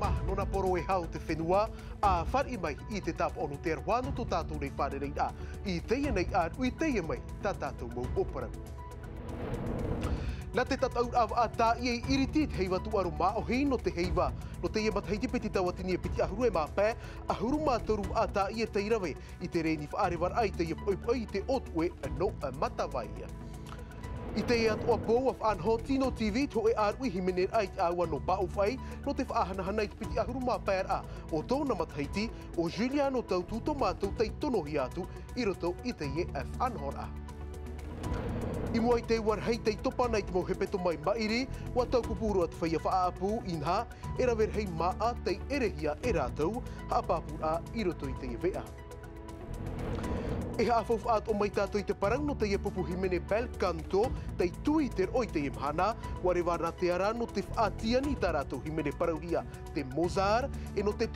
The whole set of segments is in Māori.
ma nona poro e hau te whenua a whari mai I te tap onu te arwano to tātou nei whare rei a I teia nei a ui teia mai tā tātou mau oparau. Nā te tatau a tā I e iritit heiva tu aru mā o hei no te heiva no te ia matheiti peti tawatini e peti ahuru e mā pē ahuru mā toru a tā I e teirawe I te reni whaare war ai te ia poi te otue no a matawai. I te ea toa pou of anho Tiunu TV to e arui himene ai te aua no bau whai no te whaahanahana I te piti ahuru mā pēr a o tōna mathaiti o Juliano tau tūto mātou tei tonohi atu I roto I te e anho a. I mua I te warhei tei topa nei te mauhepeto mai mairi wa tau kupuru at whaia whaapu inha e rawer hei mā'a tei erehia e rātou haapapu a I roto I te e vea. E haafof at o mai tātou I te parang no te e pupu himene bel canto tei tui te oi te mahana ware wana te ara no te whaatiani tā rātou himene parau ia te Mozart e no te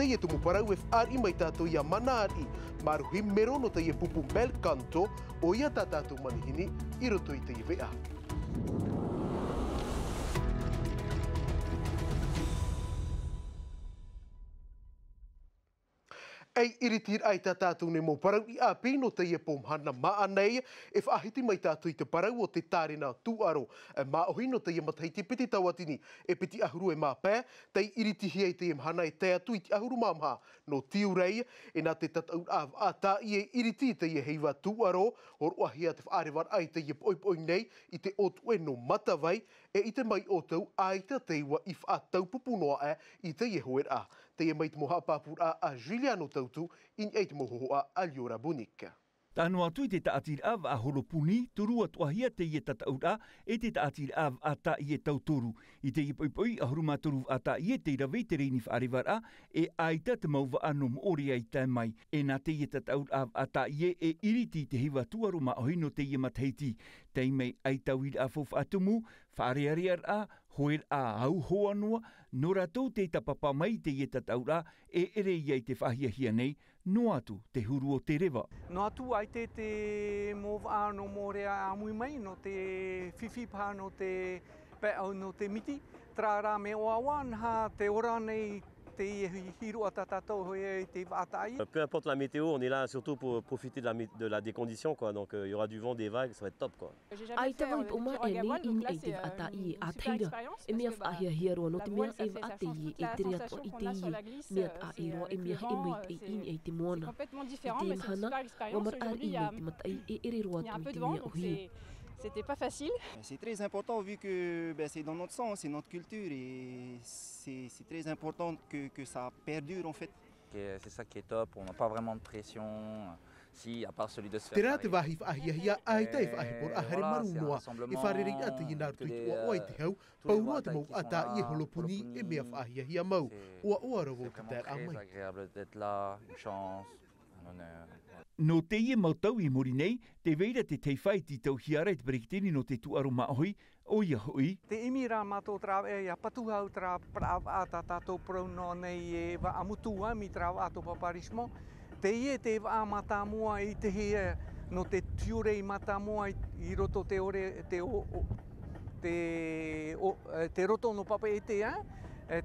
e tumu parau e whaari mai tātou ia manaari maruhi mero no te e pupu bel canto o ia tā tātou manihini I roto I te e vea. Ei iritir ai tā tātou ne mō parau I a pino te ia pomhana mā'a nei e whaahiti mai tātou I te parau o te tārena tūaro. Mā ohi no te ia mathaiti piti tawatini e piti ahuru e mā pē, tei iritihi ai te imhana e te atu I te ahuru māmha no tiurei e nā te tatau a tā I e iriti te ia heiva tūaro o roahia te whaarewar ai te ia poipoi nei I te otue no matawai e I te mai o tau aita te iwa I whaatau pupunoa I te ia hoer a. Te ia mai te moha pāpur a Juliano tautu in eit mohoa a Liora Bonica. Tānu atu I te taatir av a holopuni, turua tuahia te ia tataura e te taatir av a ta I e tautoru. I te ipoipoi a hurumatoru a ta I e te rawei te reini whaarewara e aita te mauwa anom ori ai tai mai. E nā te ia tataura av a ta I e iriti te hiwa tuaru ma ohino te ia matheiti. Tei mei aitawir a fof atumu, whaarearear a, hoer a hau hoanua, no ratou te tapapa mai te ia tataura e ere iai te whahiahia nei, no atu te huru o te rewa. No atu ai te mōwa no mōrea amui mai, no te whiwhipa no te peau no te miti, tra rā me o awan ha te ora nei te hiro a tātou hoi te wātai. Peu importe la météo, on est là surtout pour profiter des conditions, quoi. Donc il y aura du vent, des vagues, ça va être top, quoi. Ai te wau poma e ni in ei te wātai e a teira, e mea whaahia roa no te mea e wātei e te rea to I te I, mea a e roa e mea e mei te in ei te moana. I te mahana, o matar I mei te matai e ere roa tu I te mea o hia. C'était pas facile. C'est très important vu que c'est dans notre sang, c'est notre culture et c'est très important que ça perdure en fait. C'est ça qui est top, on n'a pas vraiment de pression, si à part celui de se faire. Te rā te wahi whaahia ai tai whaahipor a hare marunua e wharerei ata I nā rutui tua oai te hau, paurua te mau ata I e holopuni e mea whaahia mau, oa oa rau te tēr a mai. C'est agréable d'être là, une chance, un honneur. No te ia mautau I mori nei, te veira te teifai ti tau hiara I te perikitini no te tuaru maohi, o ia hoi. Te imi rā mātou trā e a patuhau trā prav a tātou prauno nei e wa amutua mi trā ato paparismo. Te ie te wa matamua I te hea no te tiurei matamua I roto te ore te roto no papa e te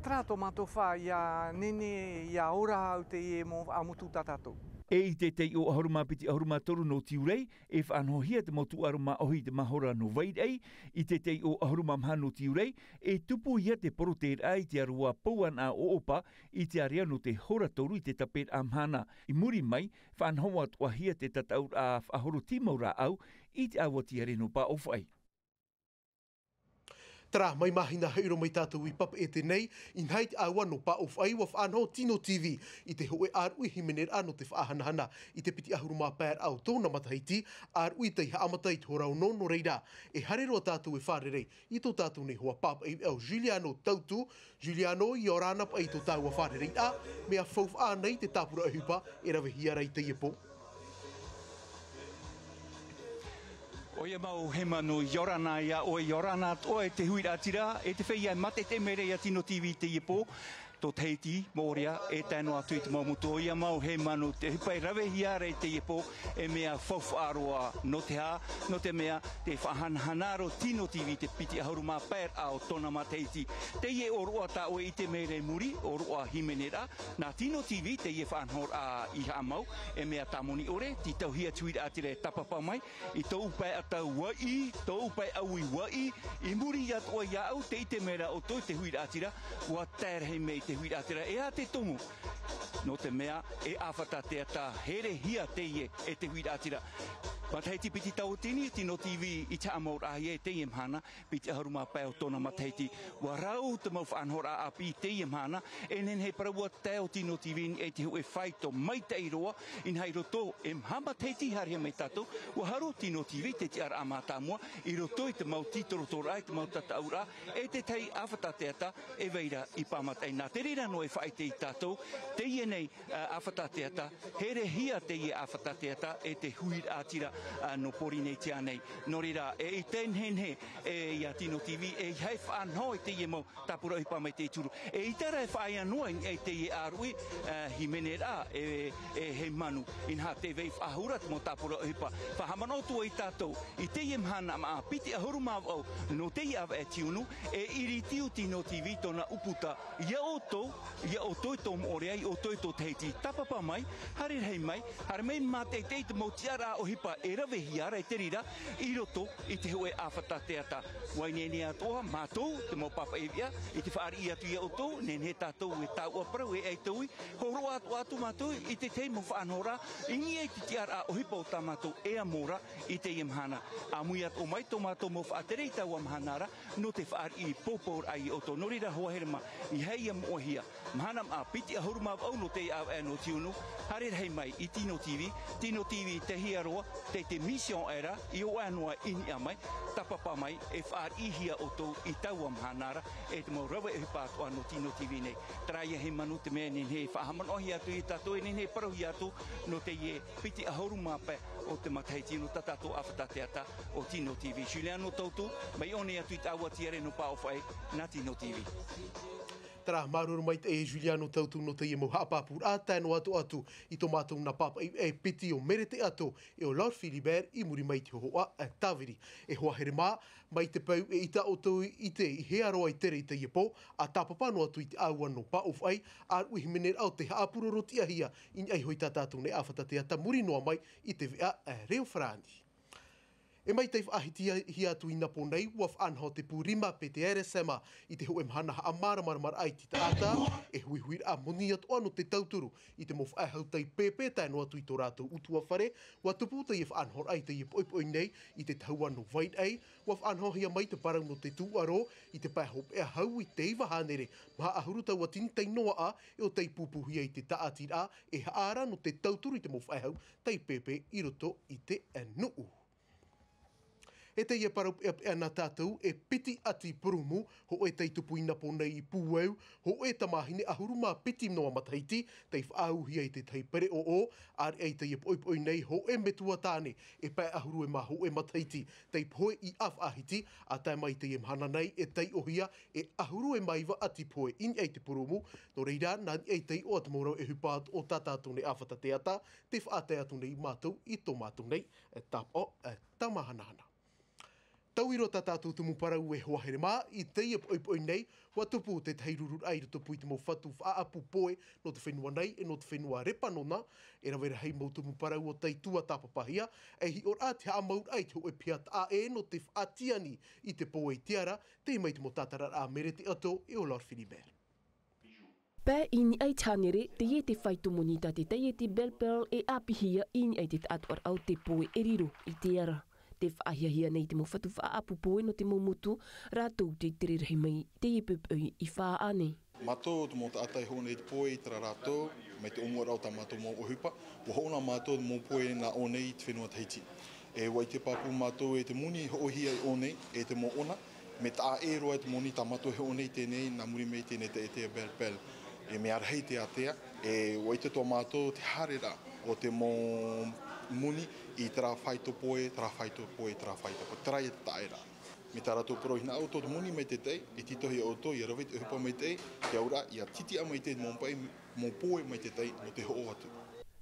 trato mātou wha ia nene ia ora hau te ie mo amutu tātou. E I te tei o ahuruma piti ahuruma toru no tiurei, e whaanohia te motu aruma ohi te mahora no wairei, I te tei o ahuruma mha no tiurei, e tupu ia te poroter ai te arua pouan a oopa, I te area no te hora toru I te tapet a mhana. I muri mai, whaanohua tuahia te tataur a whahoro timaura au, I te awati are no pa ofai. Tara mai mahina heiro mai tātou I papa e te nei, in hai te awa no pa of ai wa whanau Tiunu TV, I te hoe arui himene ano te whaahanahana, I te piti ahuru mā pēr au tōna matahiti, arui te haamatai tō rau no reira, e hare roa tātou e wharerei, I tō tātou ne hoa papa e au Juliano tautu, Juliano I orana pa I tō tāu a wharerei a, mea whauf a nei te tāpura ahupa, e rawe hiarei te iepo. Oia mau he manu Yorana ia o Yorana o te hui atira e te whai mate te mere ia Tiunu TV te iepo tō teiti mōrea e tēnu atu i te maumutu o ia mau he manu te hipai rawe hiare te ipo e mea whaufu aroa no te hā, no te mea te whahanhanaro Tino TV te piti ahuru mā pēr ao tōna mā teiti. Te ie o roa tā oe i te mere muri, o roa himenera, nā Tino TV te ie whanhor a i hamau, e mea tamoni ore, ti tau hia tuira atire tapapa mai, i tō upai atau wai, tō upai aui wai, i muri at o iau te i te mera o tō te huira atira, ua tērhei mei te huira atira, e a te tongu. No te mea e awhata te ata here hia te ie e te huira atira. Mataiti piti tau tini, Tino TV i te amaur a ie te mahana, piti aharu mā pēo tōna mataiti. Wa rau te mau whaanhora a pi te mahana, e nen hei paraua teo Tino TV e te hu e whaito mai te iroa, in hei roto e mhama teiti haria mei tato, wa haru Tino TV te te ara amata mua, i roto i te mau titoro tora ai, te mau tata aura, e te tei awhata te ata, e veira i pāmatai. Nā te rira no e whaite i tato, te ie nei awhata te ata, here hia te ie awhata te ata, e te huir atira, no pori nei te anei. No rira, e i ten henhe e ia Tino TV, e hei whanhoi te ie mau tapura hipa mai te turu. E i tera e whae anua e te ie arui, himene rā e hei manu. In ha te vei whahurat mo tapura hipa. Whahamanotua i tātou, i te ie mahana maa, piti ahuru māwau, no te ie awa e tiunu, e iri tiu Tino TV tōna uputa. Ia o tō i tō moreai, o tō i tō teiti. Tapapa mai, harir hei mai, hare mei mā te teiti mo tiara o hipa, e rawe hiara e te rira, i roto i te hoe awhata te ata. Waine ne atoa, mātou, te mau papa ewia, i te whaari i atu i auto, nen he tātou e tāua parau e eitaui, horo atu mātou, i te te mo whaanhora, i ni e te tiara o hipa o tā mātou e amora i te i mahana. A mui atu o mai tō mātou mo whaatere i tāua mahanara, no te whaari i pōpōr ai i auto. No rira hoa herema, i hei am o hia. Mahana mā piti ahuru mā au no te au e no tiunu, harer hei mai i Tino TV te hiaroa, te mission era, i o anua ini amai, tapapa mai, e whaar ihia o tō i taua mahanara, e te mau rawa e hipātua no Tino TV nei. Traia he manu te mea nen he whahaman ohi atu i tātou, e nen he parahi atu no te ie piti ahuru māpe o te mataiti no tatato awhata te ata o Tino TV. Juliano tautu, mai one atu i tāua tiare no pāowhai na Tino TV. Tara maruru mai e Juliano tautu no te iemo hapapur a tēno atu i tō mātou na papa e piti o mere te ato e o Lord Philibert i muri mai te hoa a Tawiri. E hoa here mā, mai te pau e ita o tau i te i hea roa i tere i te iepo a tāpapano atu i te aua no pa of ai a uhi mener au te haapuro roti ahia in ai hoi tātātou ne awhata te ata muri noa mai i te vea a Reo Frani. E mai teif ahitia hi atu i napo nei, waf anho te pūrima pe te ere sema i te hoe mhana ha amara ai ti taata, e hui huir a moni atu ano te tauturu i te mof ahau tei pepe taino atu i tō rātou utua whare, wa tupu te if anho ai te ip oipoi nei i te taua no vain ai, waf anho hia mai te parau no te tūaro i te pahop e hau i te iwa hanere, maha ahuru tau atini tei noa a e o tei pupuhia i te taatira e haara no te tauturu i te mof ahau tei pepe i roto i te nuu. E te ia parau e ana tātou e piti ati purumu ho e tei tupu ina po nei i pūau, ho e tamahine ahuru mā piti noa mataiti, tei whaauhia i te tei pere o, ar e tei poipoi nei ho e metua tāne, e pai ahuru e mā ho e mataiti, tei poe i af ahiti, a tai mai tei mhana nei e tei ohia, e ahuru e maiva ati poe in e te purumu, no reira nā e tei o atamorau e hupaat o tātātou nei awhata te ata, te whaatai atu nei mātou i tō mātou nei, e tapo e tamahanahana. Tauiro tātātou tumu parau e hoahere mā, i teia poipoi nei, wa tupu te teirurur ai tupu i te mo whatu whaapu poe no te whenua nei e no te whenua repanona, e rawera hei mau tumu parau o tei tua tāpapahia, e hi or a te amaur ai te hoe pia tā e no te whaatiani i te poe i tiara, te mai te mo tātara a mere te ato e o Lord Philibert. Pē ini ai tāngere, te ie te whaitomoni te teie te belpel e apihia ini ai te atuar au te poe e riro i te ara. Te whaahia nei te mo whatu whaapu poe no te mo mutu, rātou te tere mai te ipupui i whaa ane. Mātou te mo te atai hone te poe i tera rātou, mai te omua rau tā mātou mo ohupa, wa hona mātou mo poe na o nei te whenua Tahiti. E wai te papu mātou e te muni hohi ai o nei, e te mo ona, me tā e roa te moni tā mātou he o nei tēnei, nā muri mei tēnei te etea bel. E me arhei te atea, e wai te tō mātou te harera o te mo muni i tera whaito poe, tera whaito poe, tera whaito poe, tera e te taera. me tā rātou pro hina au tō muni mai te tei, e titohi o tō, i rawai te uhipa mai tei, te aura, i a titi a mai te mō poe mai te tei, no te ho atu.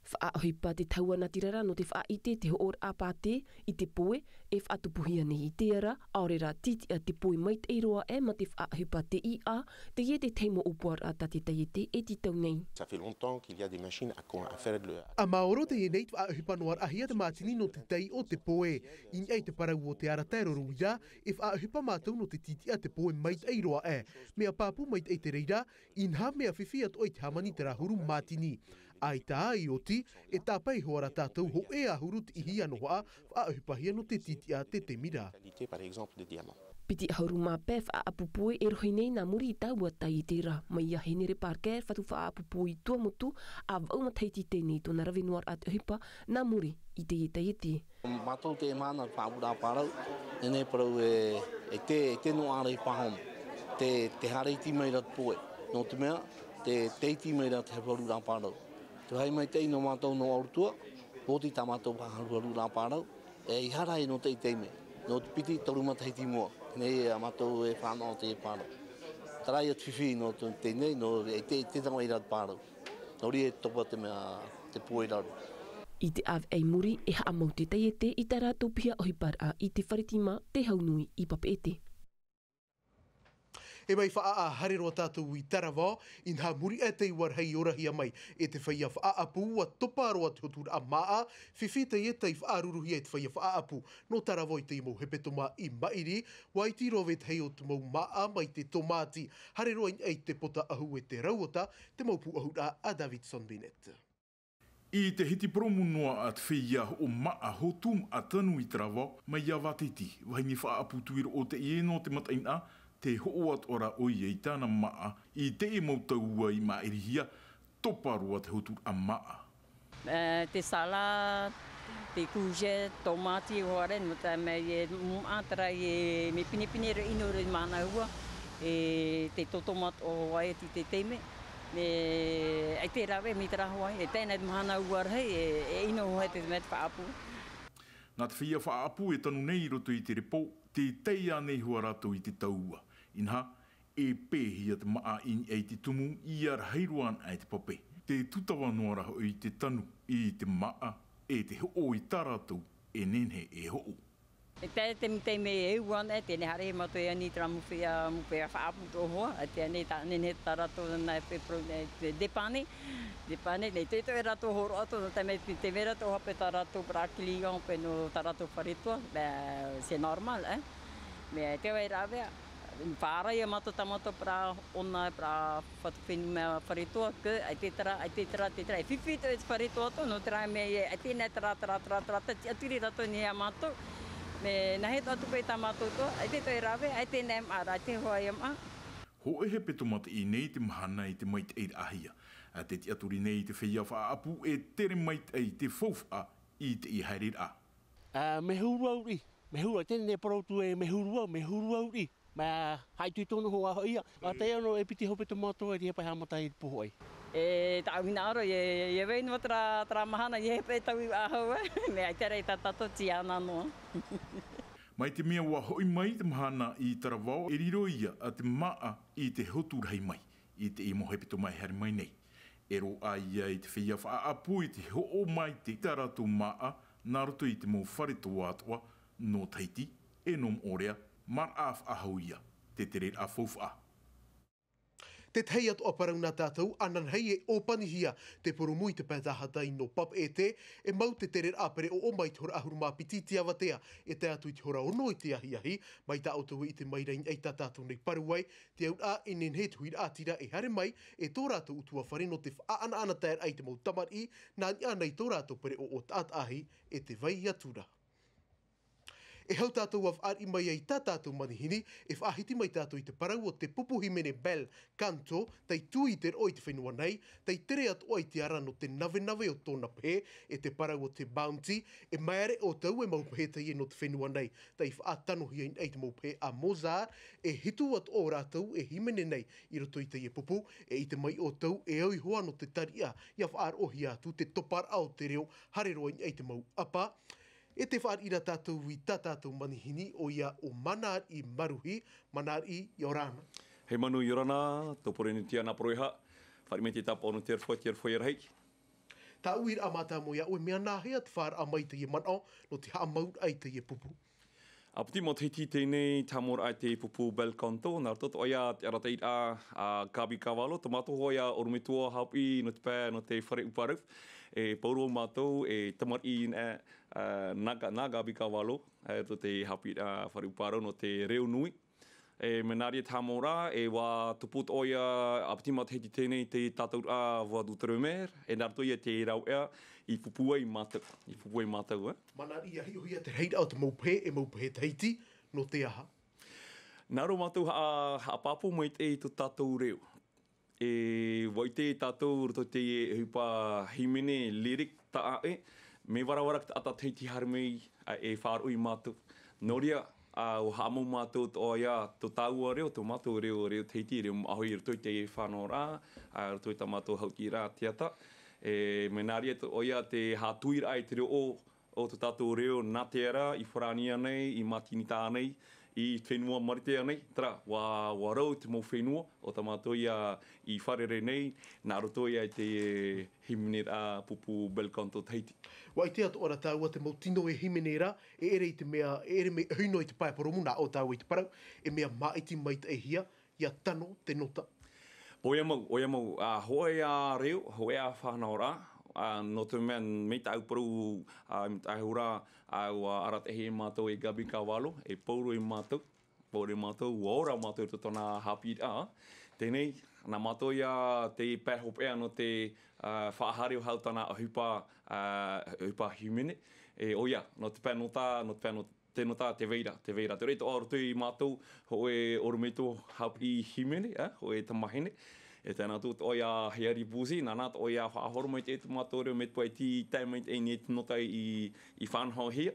Whaahipa te tauana tirara no te whaaite te hoor apate i te poe e whaatupuhia nei i te ara, aorera titi a te poe mai te iroa e ma te whaahipa te ia, te ie te teimo upuar a tate teiete e titau nei. Ça fait longtemps qu'il y a des machines à faire le... A maoro te ie nei te whaahipa noar ahia te mātini no te tei o te poe, i ei te parau o te ara tairoro ia, e whaahipa mātou no te titi a te poe mai te iroa e, mea pāpu mai te reira, inha mea whiwhi at oi te hamani te rahuru mātini. Ai tā i oti, e tāpai hoara tātou ho e ahuru te ihi anoa, whaahupahia no te titi a te mira. Par exemple, de diamant. Piti ahuru mā pē whaapupue e rohi nei nā muri i tāua tai i tērā. Mai a henere pārker whatu whaapupue i tua motu, a wauma teiti tēnei tōna rawenoar a te hipa nā muri i te ietaieti. Mātou te mana whaapura pārau, nene parau e te no ārei pahom, te hareiti mai rat poe. No te mea, te teiti mai rat he parura pārau. Te hai mai tei no mātou no aurutua, pōti tā mātou paharu rā pārau, e i hara e no tei teime, no te piti tauru mataiti mua, nei a mātou e whānau te e pārau. Tarai at whiwhi no te nei, no e te tango i rat pārau, no ri e topa te mea te pōi raru. I te av ei muri e haa mau te teiete i tā rātou pia ohipar a i te wharitima te haunui i papeete. E mai wha hareroa tātou i tarawā, in ha muri e te iwar hei orahia mai, e te whaia whaapu a toparoa te hotur a mā'a, whiwhita e tei whaaruruhia e te whaia whaapu, no tarawā i te imo hepetoma i mairi, wai ti rovet hei o te mau mā'a mai te tomāti, hareroa in ei te pota ahu e te rauota, te maupu ahura a Davidson Bennett. I te hiti promu noa at whiia o mā'a hotum a tanu i tarawā, mai ia watiti, wahingi whaapu tuiro o te ieno te mataina, te hoat ora oi e tāna mā'a i te e mautau ua i maerihia toparoa te hotur a mā'a. Te sala, te kuje, tomati hoare, no ta me e muatara e me pinipini re ino re mana ua, te totomat o wae te teime, e te rawe mi tera hoai, e tēnei mahana ua rei, e ino hoai te me te whaapu. Nā te whia whaapu e tanu nei roto i te repo, te teia nei hua rato i te taua. Inha, e pēhia te maa in ei te tumu i ar heiruan ai te pape. Te tutawa noara ho i te tanu i te maa e te ho i taratu e nenhe e ho. Te me e uan e tēne hare mato e ani tra muwhia whaapu tō hoa, te ane ta nenhe taratu na e depane, nei te e rato horo ato, te me rato hape taratu prakili iong pe no taratu wharitua, c'est normal, Me te wai rawea, whāra ia mato tamato pra ona pra whatupinu mea wharitua, ai te tera, e whiwhi te wharitua ato, no tera me e tēnei tera, atiri rato ni a mato, me nahe atu pei tā mato to, ai te toi rawe, ai tēnei mara, ai te hoa ia maa. Ho e he petomata i nei te mahana i te mait eir ahia, a te ti aturi nei te whia whaapu e tere mait ei te whauwha i te i hairir a. Me huru auri. Me hurua, tēnei parautu e me hurua auri. Ma hai tui tono hoa hoia. A te ano e piti hope tomato e ria pai hamata i puhu ai. E ta awina aro, e weinua tra mahana, e hepe tau i ahau e. Me ai tere i tato ti ana noa. Mai te mea wa hoi mai te mahana i tarawao e riro ia a te maa i te hotur hei mai. I te imo hepe to mai hari mai nei. E ro ai i te whia whaapu i te ho mai te taratu maa, nā roto i te mō wharetoa atua, no taiti, e nom orea, mar af ahauia, te tere a faufa. Te tei atu aparau nā tātou, anan hei e opanihia te poromui te pētahata i no pap e mau te tere apere o mai te hora ahuru mā piti te awatea, e te atu i te hora ono i te ahi, mai tā autou i te mairain ei tā tātou nei paruai, te au a enen he tuhi ātira e hare mai, e tō rātou utua whare no te whaana ana tēr ai te mau tamari, nā ni anei tō rātou pere o tāt ahi e te vai atura. E hau tātou av ar i mai ai tā tātou manihini, e whaahiti mai tātou i te parau o te pupuhi mene bel kanto, tei tui te oi te whenua nei, tei tere atu oi te ara no te nawe o tōna pē, e te parau o te bounty, e maere o tau e maupeheta i no te whenua nei, tei whaatanohi ai te maupē a Mozart, e hitu atu o rātou e himene nei i roto i te e pupu, e i te mai o tau e au hoa no te taria, ia whaar ohi atu te topar ao te reo, hareroa ai te mau apa, E te whaar ira tātou i tātou manihini o ia o Mana i Maruhi, Mana i Yorana. He manu Yorana, tōpore ni tia nā proeha, whare me te tapa ono te arwhoi rahei. Tā uir amata mo ia o mea nāhea te whaar amai te ia manao, no te haa maut ai te ia pupu. A piti mo te hiti tēnei, tā mora ai te pupu Belcanto, nā roto oia te arateit a Gabi Kawalo, tō mātou hoia orumitua haupi no te pē no te whare uparu, e pauro mātou e tamar i nā Gabi Kawalo, to te haupi whare uparu no te reo nui. E menaria tā mora, e wā tuput oia a piti mo te hiti tēnei te tātou a wā dutremer, e nā roto ia te rau ea, I pupua I mātou, Mana ia hiohia te reira o te maupē e maupē teiti no te aha. Nā ro mātou haa pāpō mai te tō tātou reo. E wai te tātou roto te hupa himene lirik ta ae, me warawara ta ata teiti harmei e whāro I mātou. Noria, o hāmau mātou tō ia tō tāua reo, tō mātou reo teiti, reo ahoi roto te whānau rā, roto ta mātou hauki rā tiata. E menaria to oia te hātui ai te reo o te tātou reo nā te ara, I wharania nei, I matinita nei, I whenua maritea nei. Tara, wā rau te mō whenua o ta mātou ia I wharere nei, nā roto ia te himenera pupu Belcanto teiti. Wai te ato ora tāua te mō tino e himenera, e ere I te mea, e ere me huino I te paeporomu nā o tāua I te parau, e mea maiti mai te ehia, ia tano te nota. Oia mau, hoe a reo, hoe a whanau rā, no te mea me te auparu, me te ahura, au aratehe mātou e Gabi Kawalo, e pauro I mātou, ora mātou to tōna hapi a. Tēnei, nā mātou ia te pēhopea no te whaahare o hau tāna hupa himene, e oia, no te pēnota, te nota te veira. Te reito arotu I mātou, hoe orumeto hapi himene, hoe tamahene. E tēnā tū oia heari būsi, nā nāt oia whaahoro mai te mātou reo me tuai ti taimait e ni te nota I whanhau hea.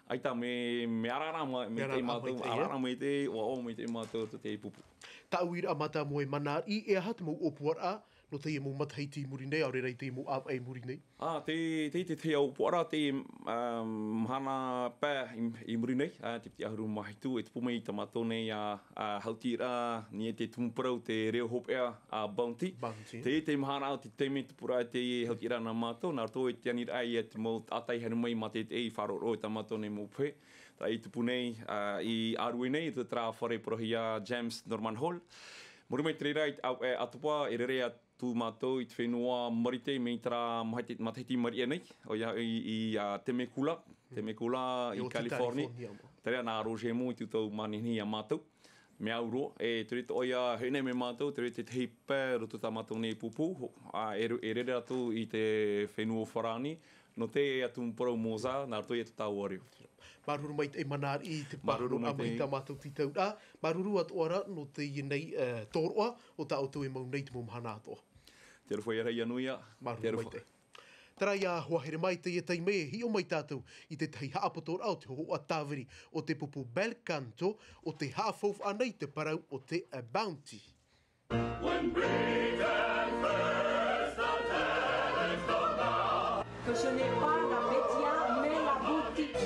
Aita me arara mai te mātou, arara mai te, o mai te mātou te pupu. Tā uira amata mo e Mana I e aha te mō opuara, no te ia mō mataiti muri nei, aure rei te mō ai muri nei. Te opuara, te mahana pē I muri nei, te piti ahuru mahitu, e te pumei ta mātou nei hautira, ni e te tumuparau, te reo hopea bounty. Te mahana au te teime tupura te hautira nā mātou, nā rato e te anira ai e te mō atai hanu mai ma te e wharoro e ta mātou nei mō pē. Tā I tupu nei, I arue nei, te tra whare porohi a James Norman Hall. Muri mai te reira au e atupa, e rerea tū mātou I te whenua marite me tra matahiti maria nei, o ia I Temekula I California. Te rea nā roje mo I tūtou manihini a mātou. Me auro, e te rito oia hene me mātou, te rito te heipe roto ta mātou nei pupu, e rerea atu I te whenua wharani, no te atu mporau moza, nā rato I te tāua reo. Maruru mai te Mana I te paruru amai tā mātou titau rā. Maruru atu ora no te nei tōroa o tā auto e mau nei te mō mahana atoa. Te rwhai rei anuia. Maruru mai te. Tara ia huahere mai te ia taime e hio mai tātou I te tai haapotora au te hoa tāwiri o te pupu Belcanto o te haafouf anei te parau o te Bounty. When Britain first attacked Tonga, que ce n'est pas la Bétia, mais la boutique.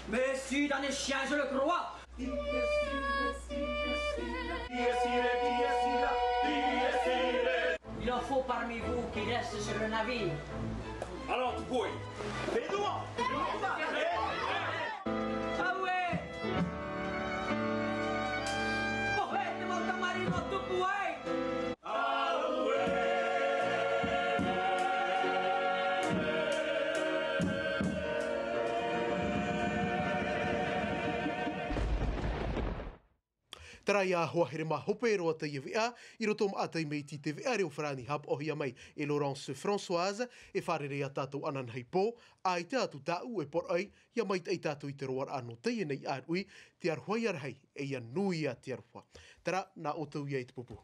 Mais si dans les chiens, je le crois. Il en faut parmi vous qui restent sur le navire. Alors, tu peux. Fais-toi. Ah ouais. Poète, mon camarino, tu peux. Tara ia hoa here ma hope roa te iwea, I roto ma atai mei ti te wea reo whrani hap ohia mai e Laurence Françoise e wharere a tātou anan hei pō, a I te atu tāu e por ai, ia mai te tātou I te roar anō teie nei ārui, te arhoi arhei e ia nui a te arhua. Tara, nā o tau ia I te pupu.